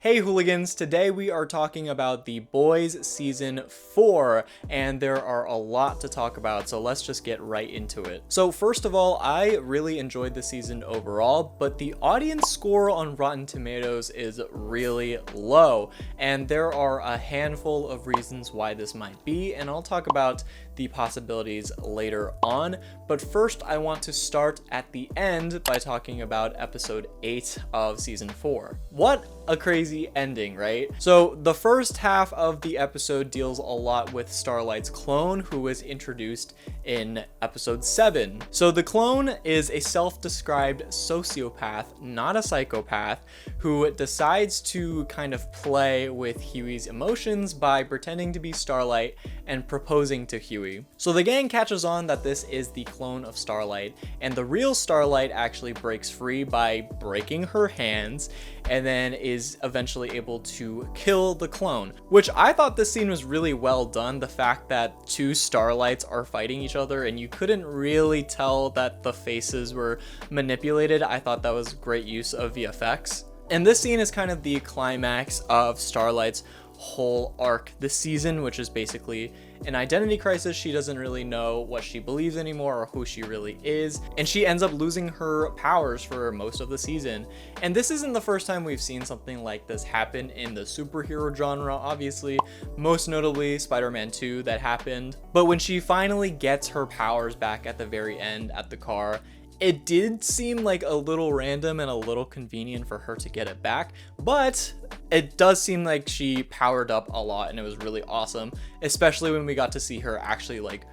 Hey hooligans, today we are talking about The Boys Season 4, and there are a lot to talk about, so let's just get right into it. So first of all, I really enjoyed the season overall, but the audience score on Rotten Tomatoes is really low, and there are a handful of reasons why this might be, and I'll talk about the possibilities later on. But first, I want to start at the end by talking about episode 8 of season 4. What a crazy ending, right? So the first half of the episode deals a lot with Starlight's clone, who was introduced in episode 7. So the clone is a self-described sociopath, not a psychopath, who decides to kind of play with Huey's emotions by pretending to be Starlight and proposing to Huey. So the gang catches on that this is the clone of Starlight, and the real Starlight actually breaks free by breaking her hands and then is eventually able to kill the clone, which I thought this scene was really well done. The fact that two Starlights are fighting each other and you couldn't really tell that the faces were manipulated, I thought that was great use of VFX. And this scene is kind of the climax of Starlight's whole arc this season, which is basically an identity crisis. She doesn't really know what she believes anymore or who she really is, and she ends up losing her powers for most of the season. And this isn't the first time we've seen something like this happen in the superhero genre, obviously, most notably Spider-Man 2 that happened. But when she finally gets her powers back at the very end at the car, it did seem like a little random and a little convenient for her to get it back, but it does seem like she powered up a lot and it was really awesome, especially when we got to see her actually like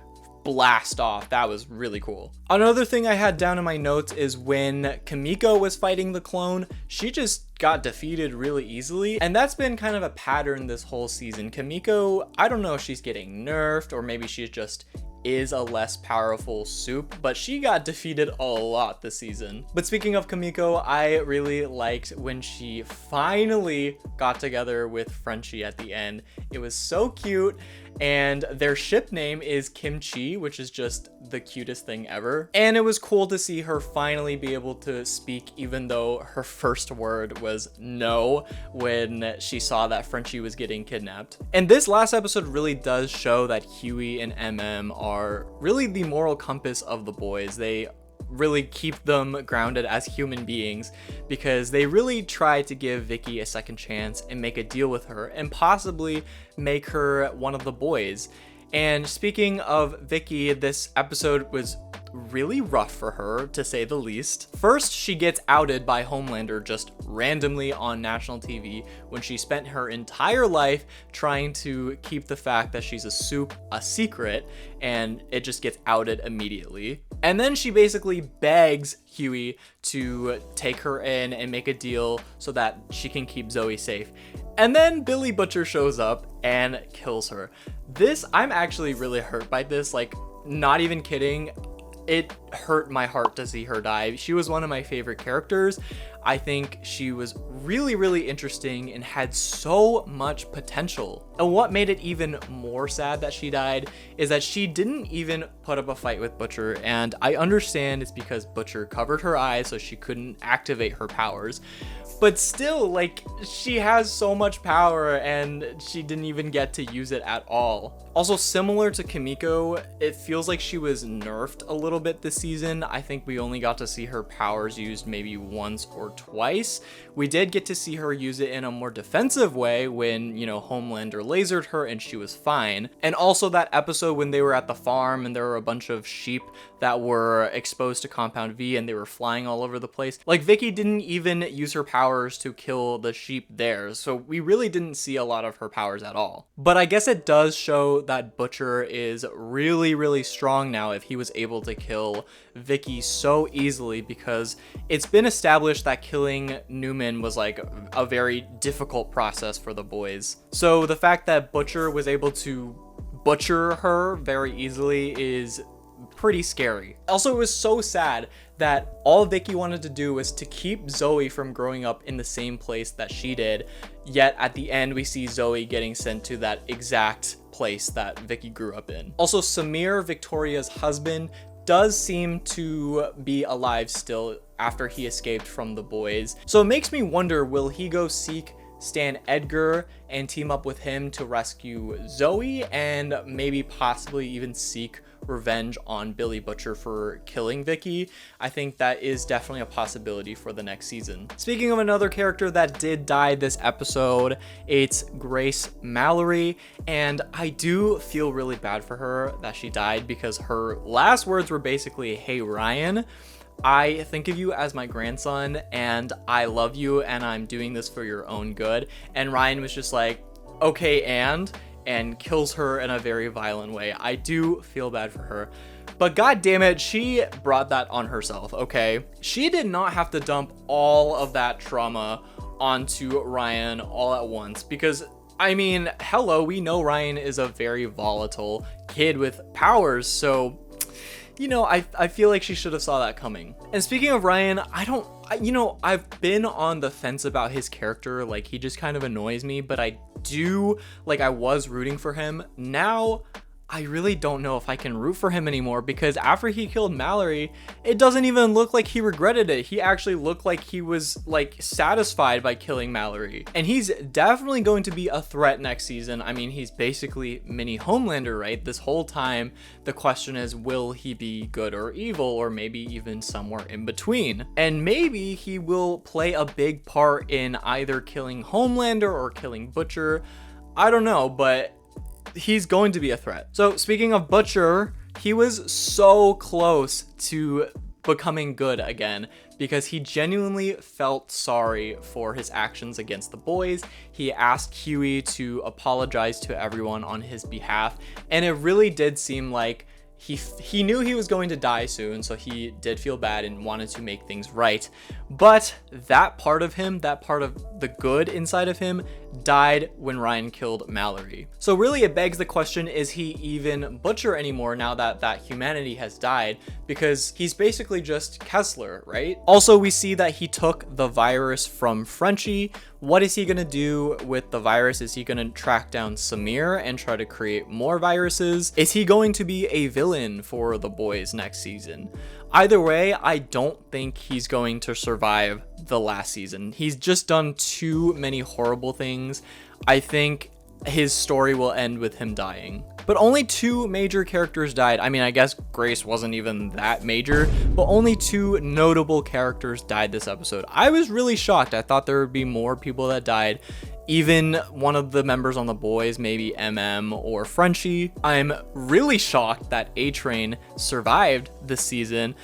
blast off. That was really cool. Another thing I had down in my notes is when Kimiko was fighting the clone, she just got defeated really easily, and that's been kind of a pattern this whole season. Kimiko, I don't know if she's getting nerfed or maybe she just is a less powerful soup, but she got defeated a lot this season. But speaking of Kimiko, I really liked when she finally got together with Frenchie at the end. It was so cute, and their ship name is Kimchi, which is just the cutest thing ever. And it was cool to see her finally be able to speak, even though her first word was no when she saw that Frenchie was getting kidnapped. And this last episode really does show that Huey and MM are really the moral compass of the boys. They really keep them grounded as human beings because they really try to give Vicky a second chance and make a deal with her and possibly make her one of the boys. And speaking of Vicky, this episode was really rough for her, to say the least. First, she gets outed by Homelander just randomly on national TV when she spent her entire life trying to keep the fact that she's a soup a secret, and it just gets outed immediately. And then she basically begs Huey to take her in and make a deal so that she can keep Zoe safe. And then Billy Butcher shows up and kills her. I'm actually really hurt by this, like, not even kidding. It hurt my heart to see her die. She was one of my favorite characters. I think she was really, really interesting and had so much potential. And what made it even more sad that she died is that she didn't even put up a fight with Butcher, and I understand it's because Butcher covered her eyes so she couldn't activate her powers. But still, like, she has so much power and she didn't even get to use it at all. Also, similar to Kimiko, it feels like she was nerfed a little bit this season. I think we only got to see her powers used maybe once or twice. We did get to see her use it in a more defensive way when, you know, Homelander lasered her and she was fine. And also that episode when they were at the farm and there were a bunch of sheep that were exposed to Compound V and they were flying all over the place. Like, Vicky didn't even use her powers to kill the sheep there, so we really didn't see a lot of her powers at all. But I guess it does show that Butcher is really, really strong now if he was able to kill Vicky so easily, because it's been established that killing Newman was like a very difficult process for the boys. So the fact that Butcher was able to butcher her very easily is pretty scary. Also, it was so sad that all Vicky wanted to do was to keep Zoe from growing up in the same place that she did, yet at the end we see Zoe getting sent to that exact place that Vicky grew up in. Also, Samir, Victoria's husband, does seem to be alive still after he escaped from the boys, so it makes me wonder, will he go seek stan Edgar and team up with him to rescue Zoe and maybe possibly even seek revenge on Billy Butcher for killing Vicky. I think that is definitely a possibility for the next season. Speaking of another character that did die this episode, it's Grace Mallory, and I do feel really bad for her that she died because her last words were basically, "Hey Ryan, I think of you as my grandson and I love you and I'm doing this for your own good." And Ryan was just like, "Okay, and kills her in a very violent way. I do feel bad for her. But god damn it, she brought that on herself, okay? She did not have to dump all of that trauma onto Ryan all at once because, I mean, hello, we know Ryan is a very volatile kid with powers, so you know, I feel like she should have saw that coming. And speaking of Ryan, I've been on the fence about his character. Like, he just kind of annoys me, but I was rooting for him. Now, I really don't know if I can root for him anymore because after he killed Mallory, it doesn't even look like he regretted it. He actually looked like he was like satisfied by killing Mallory. And he's definitely going to be a threat next season. I mean, he's basically mini Homelander, right? This whole time, the question is, will he be good or evil, or maybe even somewhere in between? And maybe he will play a big part in either killing Homelander or killing Butcher. I don't know, but he's going to be a threat. So speaking of Butcher, he was so close to becoming good again because he genuinely felt sorry for his actions against the boys. He asked Huey to apologize to everyone on his behalf, and it really did seem like he knew he was going to die soon, so he did feel bad and wanted to make things right. But that part of him, that part of the good inside of him, died when Ryan killed Mallory. So really it begs the question, is he even Butcher anymore now that humanity has died? Because he's basically just Kessler, right? Also, we see that he took the virus from Frenchie. What is he gonna do with the virus? Is he gonna track down Samir and try to create more viruses? Is he going to be a villain for the boys next season? Either way, I don't think he's going to survive the last season. He's just done too many horrible things. I think his story will end with him dying. But only 2 major characters died. I mean, I guess Grace wasn't even that major, but only 2 notable characters died this episode. I was really shocked. I thought there would be more people that died. Even one of the members on the boys, maybe MM or Frenchie. I'm really shocked that A-Train survived this season.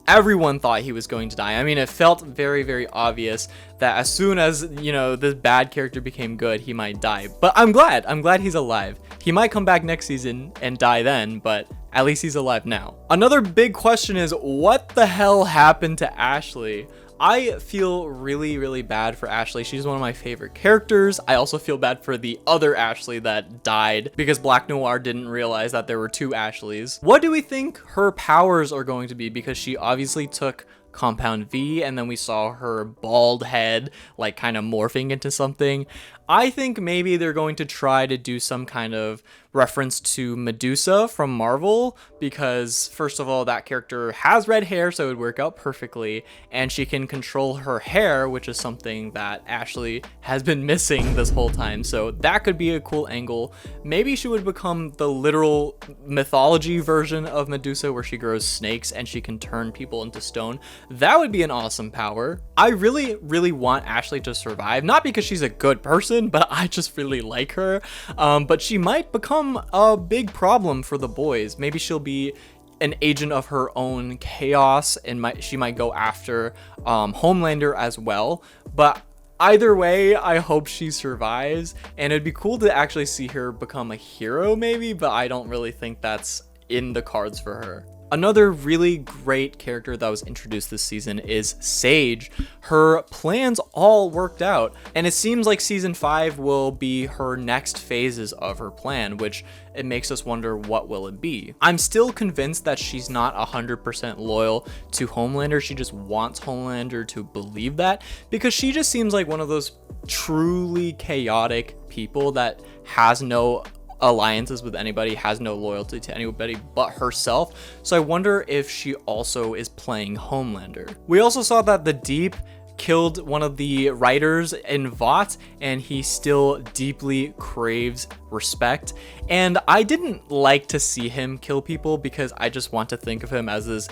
Everyone thought he was going to die. I mean, it felt very, very obvious that as soon as, you know, this bad character became good, he might die. But I'm glad he's alive. He might come back next season and die then, but at least he's alive now. Another big question is, what the hell happened to Ashley? I feel really, really bad for Ashley. She's one of my favorite characters. I also feel bad for the other Ashley that died because Black Noir didn't realize that there were 2 Ashleys. What do we think her powers are going to be? Because she obviously took Compound V, and then we saw her bald head like kind of morphing into something. I think maybe they're going to try to do some kind of reference to Medusa from Marvel, because first of all, that character has red hair, so it would work out perfectly, and she can control her hair, which is something that Ashley has been missing this whole time, so that could be a cool angle. Maybe she would become the literal mythology version of Medusa, where she grows snakes and she can turn people into stone. That would be an awesome power. I really, really want Ashley to survive, not because she's a good person, but I just really like her. But she might become a big problem for the boys. Maybe she'll be an agent of her own chaos, and she might go after Homelander as well. But either way, I hope she survives, and it'd be cool to actually see her become a hero maybe, but I don't really think that's in the cards for her. Another really great character that was introduced this season is Sage. Her plans all worked out, and it seems like season 5 will be her next phases of her plan, which it makes us wonder, what will it be? I'm still convinced that she's not 100% loyal to Homelander. She just wants Homelander to believe that, because she just seems like one of those truly chaotic people that has no alliances with anybody, has no loyalty to anybody but herself. So I wonder if she also is playing Homelander. We also saw that the Deep killed one of the writers in Vought, and he still deeply craves respect. And I didn't like to see him kill people because I just want to think of him as this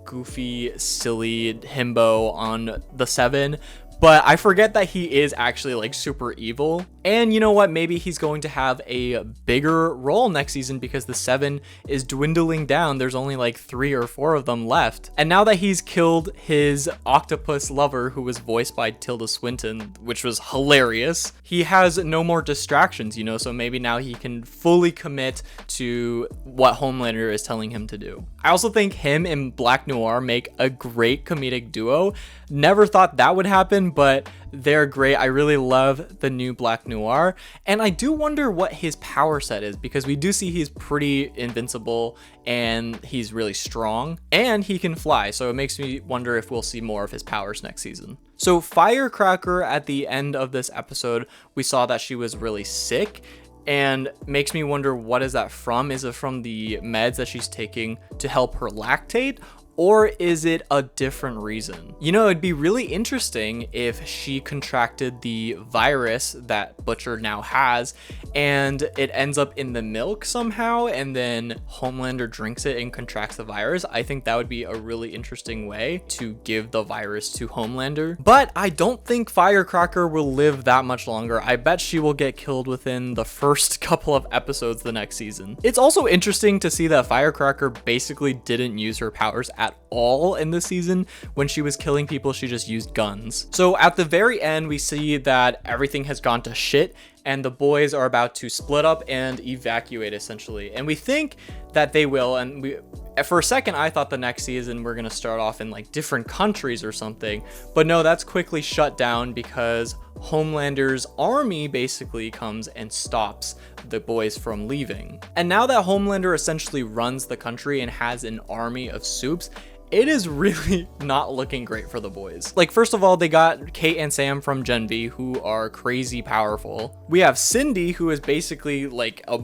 goofy, silly himbo on the Seven. But I forget that he is actually like super evil. And you know what? Maybe he's going to have a bigger role next season because the Seven is dwindling down. There's only like 3 or 4 of them left. And now that he's killed his octopus lover, who was voiced by Tilda Swinton, which was hilarious, he has no more distractions, you know? So maybe now he can fully commit to what Homelander is telling him to do. I also think him and Black Noir make a great comedic duo. Never thought that would happen, but they're great. I really love the new Black Noir, and I do wonder what his power set is, because we do see he's pretty invincible and he's really strong and he can fly, so it makes me wonder if we'll see more of his powers next season. So Firecracker, at the end of this episode, we saw that she was really sick, and makes me wonder, what is that from? Is it from the meds that she's taking to help her lactate? Or is it a different reason? You know, it'd be really interesting if she contracted the virus that Butcher now has, and it ends up in the milk somehow, and then Homelander drinks it and contracts the virus. I think that would be a really interesting way to give the virus to Homelander. But I don't think Firecracker will live that much longer. I bet she will get killed within the first couple of episodes the next season. It's also interesting to see that Firecracker basically didn't use her powers at all in this season. When she was killing people, she just used guns. So at the very end, we see that everything has gone to shit and the boys are about to split up and evacuate, essentially. And we think that they will, and for a second I thought the next season we're gonna start off in like different countries or something, but no, that's quickly shut down because Homelander's army basically comes and stops the boys from leaving. And now that Homelander essentially runs the country and has an army of soups, it is really not looking great for the boys. Like, first of all, they got Kate and Sam from Genv, who are crazy powerful. We have Cindy, who is basically like a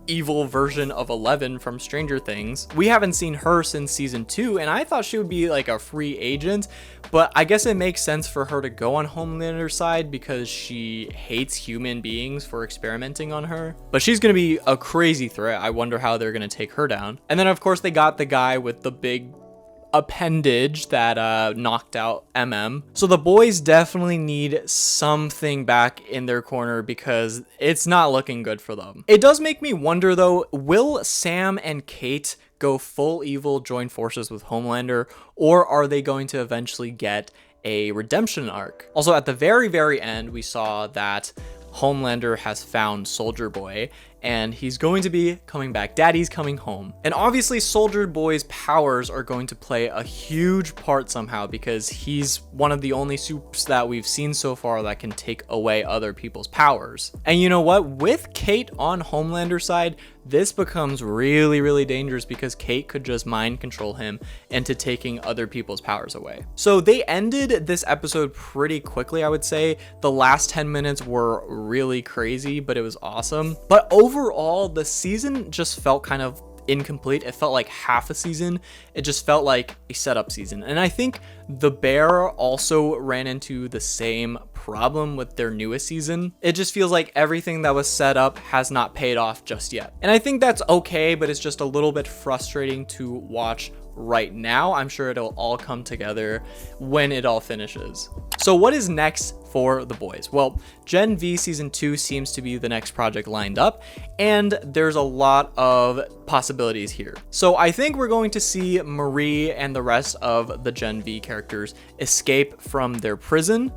evil version of 11 from Stranger Things. We haven't seen her since season 2, and I thought she would be like a free agent, but I guess it makes sense for her to go on Homelander's side because she hates human beings for experimenting on her. But she's gonna be a crazy threat. I wonder how they're gonna take her down. And then of course they got the guy with the big appendage that knocked out So the boys definitely need something back in their corner because it's not looking good for them. It does make me wonder though, will Sam and Kate go full evil, join forces with Homelander, or are they going to eventually get a redemption arc? Also, at the very end, we saw that Homelander has found Soldier Boy and he's going to be coming back. Daddy's coming home. And obviously Soldier Boy's powers are going to play a huge part somehow because he's one of the only soups that we've seen so far that can take away other people's powers. And you know what? With Kate on Homelander's side, this becomes really dangerous because Kate could just mind control him into taking other people's powers away. So they ended this episode pretty quickly, I would say. The last 10 minutes were really crazy, but it was awesome. But overall, the season just felt kind of incomplete. It felt like half a season. It just felt like a setup season. And I think The Bear also ran into the same problem with their newest season. It just feels like everything that was set up has not paid off just yet. And I think that's okay, but it's just a little bit frustrating to watch right now. I'm sure it'll all come together when it all finishes. So what is next for the boys? Well, Gen V season 2 seems to be the next project lined up, and there's a lot of possibilities here. So I think we're going to see Marie and the rest of the Gen V characters escape from their prison.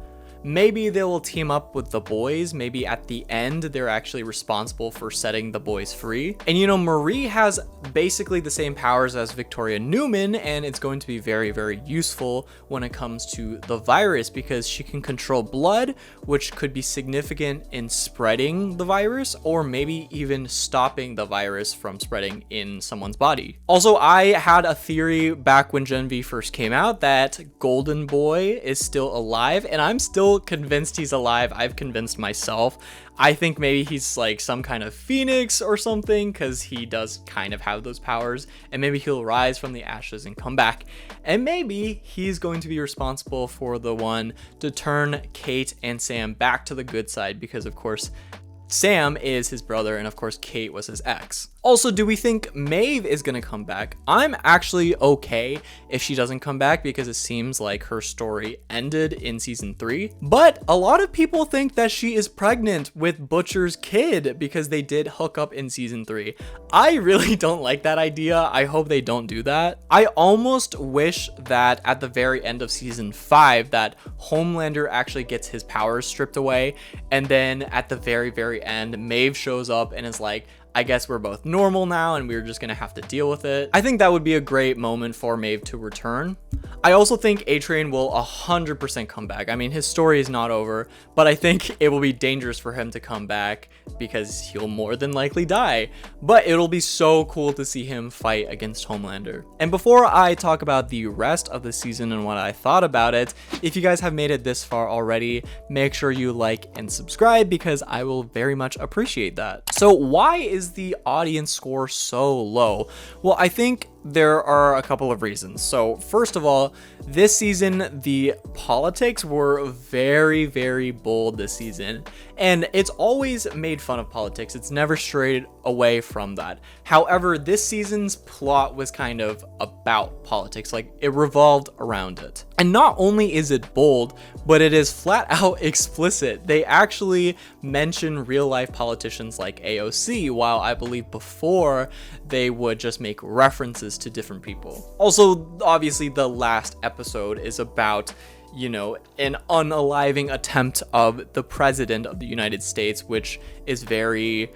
Maybe they will team up with the boys. Maybe at the end, they're actually responsible for setting the boys free. And you know, Marie has basically the same powers as Victoria Newman, and it's going to be very useful when it comes to the virus because she can control blood, which could be significant in spreading the virus or maybe even stopping the virus from spreading in someone's body. Also, I had a theory back when Gen V first came out that Golden Boy is still alive, and I'm still still convinced he's alive. I've convinced myself. I think maybe he's like some kind of phoenix or something, because he does kind of have those powers, and maybe he'll rise from the ashes and come back, and maybe he's going to be responsible for the one to turn Kate and Sam back to the good side, because of course Sam is his brother, and of course Kate was his ex. Also, do we think Maeve is gonna come back? I'm actually okay if she doesn't come back, because it seems like her story ended in season 3. But a lot of people think that she is pregnant with Butcher's kid, because they did hook up in season 3. I really don't like that idea. I hope they don't do that. I almost wish that at the very end of season 5 that Homelander actually gets his powers stripped away, and then at the very end, Maeve shows up and is like, I guess we're both normal now and we're just gonna have to deal with it. I think that would be a great moment for Maeve to return. I also think A-Train will 100% come back. I mean, his story is not over, but I think it will be dangerous for him to come back because he'll more than likely die. But it'll be so cool to see him fight against Homelander. And before I talk about the rest of the season and what I thought about it, if you guys have made it this far already, make sure you like and subscribe, because I will very much appreciate that. So why is the audience score so low? Well, I think there are a couple of reasons. So first of all, this season the politics were very bold this season, and it's always made fun of politics. It's never strayed away from that. However, this season's plot was kind of about politics, like it revolved around it. And not only is it bold, but it is flat out explicit. They actually mention real life politicians like AOC, while I believe before they would just make references to different people. Also, obviously the last episode is about, you know, an unaliving attempt of the president of the United States, which is very,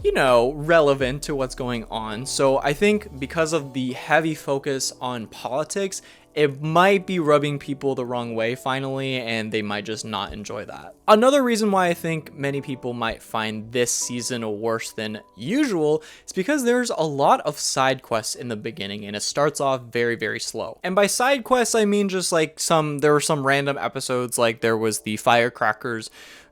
you know, relevant to what's going on. So I think because of the heavy focus on politics, it might be rubbing people the wrong way finally, and they might just not enjoy that. Another reason why I think many people might find this season worse than usual is because there's a lot of side quests in the beginning, and it starts off very slow. And by side quests, I mean just like there were some random episodes, like there was the Firecrackers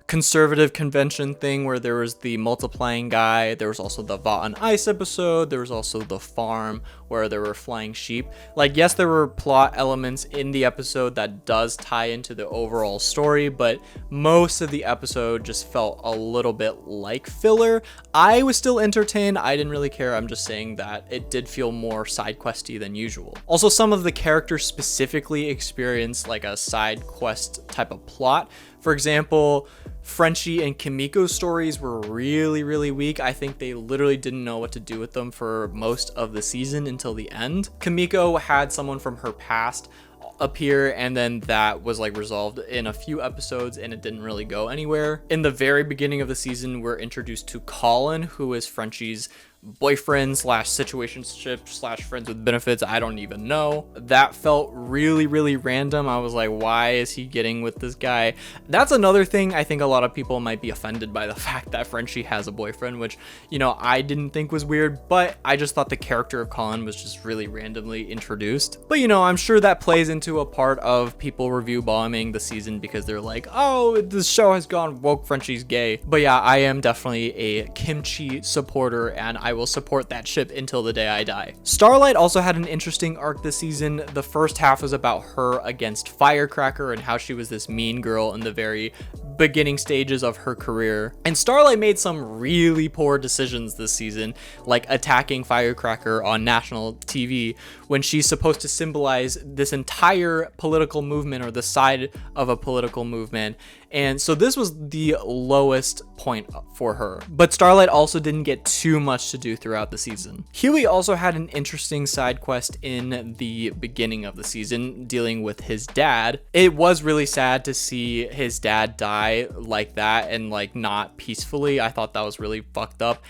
conservative convention thing where there was the multiplying guy. There was also the Vought on Ice episode. There was also the farm where there were flying sheep. Like, yes, there were plot elements in the episode that does tie into the overall story, but most of the episode just felt a little bit like filler. I was still entertained. I didn't really care. I'm just saying that it did feel more side questy than usual. Also, some of the characters specifically experienced like a side quest type of plot. For example, Frenchie and Kimiko's stories were really weak. I think they literally didn't know what to do with them for most of the season until the end. Kimiko had someone from her past appear, and then that was like resolved in a few episodes, and it didn't really go anywhere. In the very beginning of the season, we're introduced to Colin, who is Frenchie's boyfriend slash situationship slash friends with benefits. I don't even know. That felt really random. I was like, why is he getting with this guy? That's another thing. I think a lot of people might be offended by the fact that Frenchie has a boyfriend, which, you know, I didn't think was weird, but I just thought the character of Colin was just really randomly introduced. But, you know, I'm sure that plays into a part of people review bombing the season because they're like, oh, this show has gone woke, Frenchie's gay. But yeah, I am definitely a Kimchi supporter, and I will support that ship until the day I die. Starlight also had an interesting arc this season. The first half was about her against Firecracker and how she was this mean girl in the very beginning stages of her career. And Starlight made some really poor decisions this season, like attacking Firecracker on national TV when she's supposed to symbolize this entire political movement or the side of a political movement. And so this was the lowest point for her. But Starlight also didn't get too much to do throughout the season. Huey also had an interesting side quest in the beginning of the season dealing with his dad. It was really sad to see his dad die like that and like not peacefully. I thought that was really fucked up.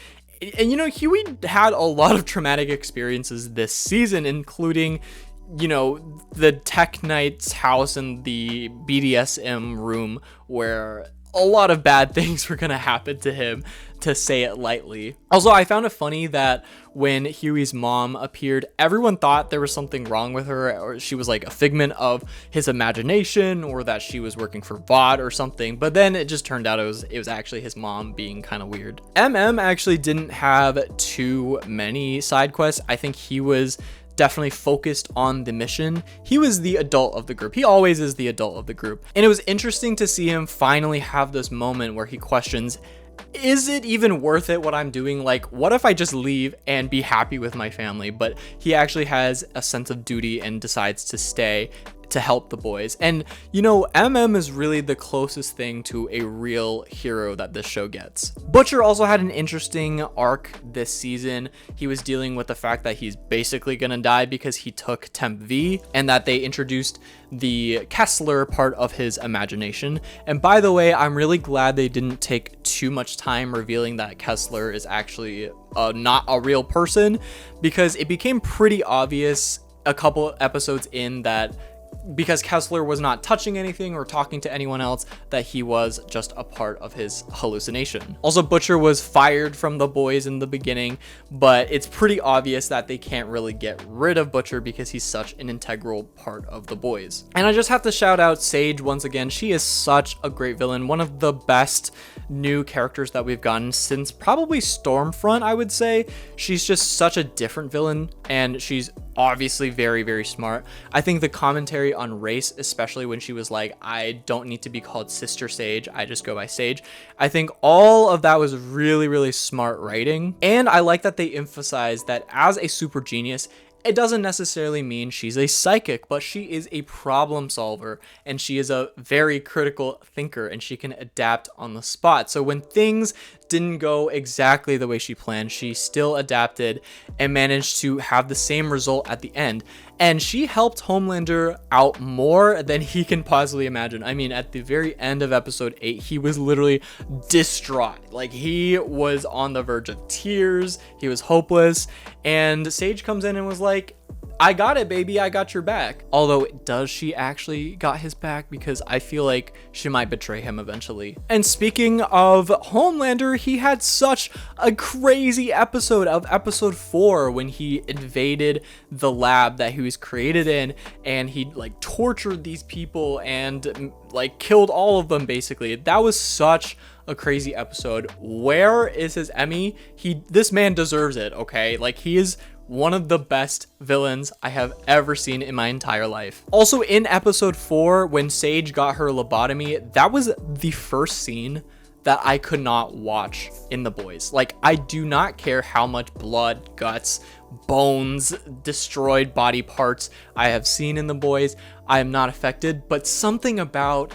And you know, Huey had a lot of traumatic experiences this season, including, you know, the Tech Knight's house and the BDSM room where a lot of bad things were gonna happen to him, to say it lightly. Also, I found it funny that when Huey's mom appeared, everyone thought there was something wrong with her, or she was like a figment of his imagination, or that she was working for Vought or something. But then it just turned out it was actually his mom being kind of weird. Actually didn't have too many side quests. I think he was definitely focused on the mission. He was the adult of the group. He always is the adult of the group. And it was interesting to see him finally have this moment where he questions, is it even worth it what I'm doing? Like, what if I just leave and be happy with my family? But he actually has a sense of duty and decides to stay to help the boys. And you know, is really the closest thing to a real hero that this show gets. Butcher also had an interesting arc this season. He was dealing with the fact that he's basically gonna die because he took Temp V, and that they introduced the Kessler part of his imagination. And by the way, I'm really glad they didn't take too much time revealing that Kessler is actually not a real person, because it became pretty obvious a couple episodes in that because Kessler was not touching anything or talking to anyone else, that he was just a part of his hallucination. Also, Butcher was fired from the boys in the beginning, but it's pretty obvious that they can't really get rid of Butcher because he's such an integral part of the boys. And I just have to shout out Sage once again. She is such a great villain, one of the best new characters that we've gotten since probably Stormfront, I would say. She's just such a different villain, and she's obviously very, very smart. I think the commentary on race, especially when she was like, I don't need to be called Sister Sage, I just go by Sage, I think all of that was really, really smart writing. And I like that they emphasize that as a super genius, it doesn't necessarily mean she's a psychic, but she is a problem solver, and she is a very critical thinker, and she can adapt on the spot. So when things didn't go exactly the way she planned, she still adapted and managed to have the same result at the end. And she helped Homelander out more than he can possibly imagine. I mean, at the very end of episode 8, he was literally distraught. Like, he was on the verge of tears. He was hopeless. And Sage comes in and was like, I got it, baby. I got your back. Although, does she actually got his back? Because I feel like she might betray him eventually. And speaking of Homelander, he had such a crazy episode of episode 4 when he invaded the lab that he was created in, and he like tortured these people and like killed all of them basically. That was such a crazy episode. Where is his Emmy? This man deserves it, okay? Like, he is one of the best villains I have ever seen in my entire life. Also, in episode 4, when Sage got her lobotomy, that was the first scene that I could not watch in The Boys. Like, I do not care how much blood, guts, bones, destroyed body parts I have seen in The Boys. I am not affected, but something about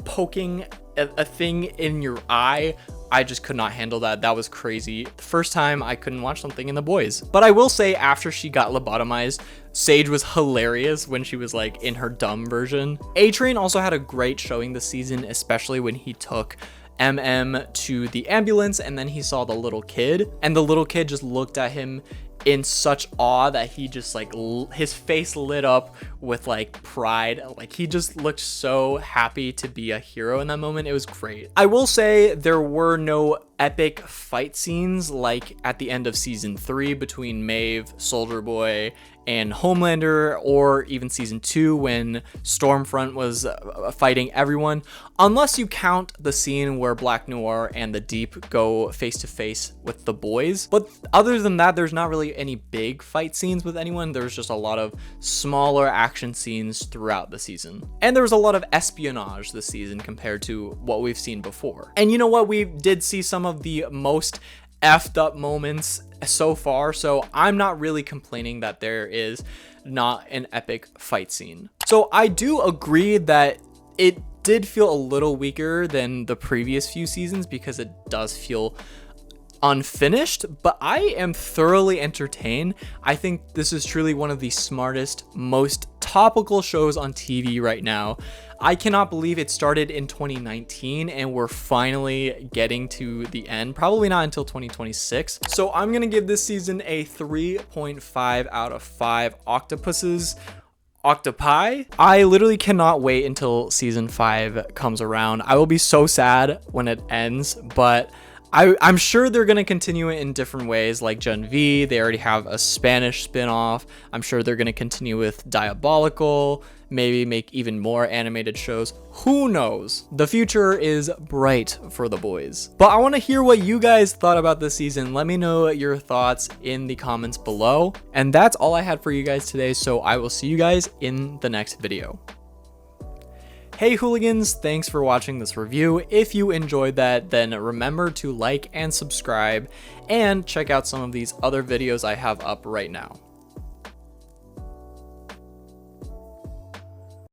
poking a thing in your eye, I just could not handle that. That was crazy. The first time I couldn't watch something in The Boys. But I will say, after she got lobotomized, Sage was hilarious when she was like in her dumb version. A-Train also had a great showing this season, especially when he took to the ambulance and then he saw the little kid, and the little kid just looked at him in such awe that he just like his face lit up with like pride. Like, he just looked so happy to be a hero in that moment. It was great. I will say there were no epic fight scenes like at the end of season 3 between Maeve, Soldier Boy, and Homelander, or even season 2 when Stormfront was fighting everyone, unless you count the scene where Black Noir and the Deep go face to face with the boys. But other than that, there's not really any big fight scenes with anyone. There's just a lot of smaller action scenes throughout the season. And there was a lot of espionage this season compared to what we've seen before. And you know what? We did see some of the most effed up moments so far, so I'm not really complaining that there is not an epic fight scene. So I do agree that it did feel a little weaker than the previous few seasons because it does feel unfinished, but I am thoroughly entertained. I think this is truly one of the smartest, most topical shows on TV right now. I cannot believe it started in 2019 and we're finally getting to the end, probably not until 2026. So I'm gonna give this season a 3.5 out of 5 octopuses. octopi. I literally cannot wait until season 5 comes around. I will be so sad when it ends, but I'm sure they're going to continue it in different ways, like Genv. They already have a Spanish spin-off. I'm sure they're going to continue with Diabolical, maybe make even more animated shows. Who knows? The future is bright for the boys. But I want to hear what you guys thought about this season. Let me know your thoughts in the comments below. And that's all I had for you guys today, so I will see you guys in the next video. Hey hooligans, thanks for watching this review. If you enjoyed that, then remember to like and subscribe and check out some of these other videos I have up right now.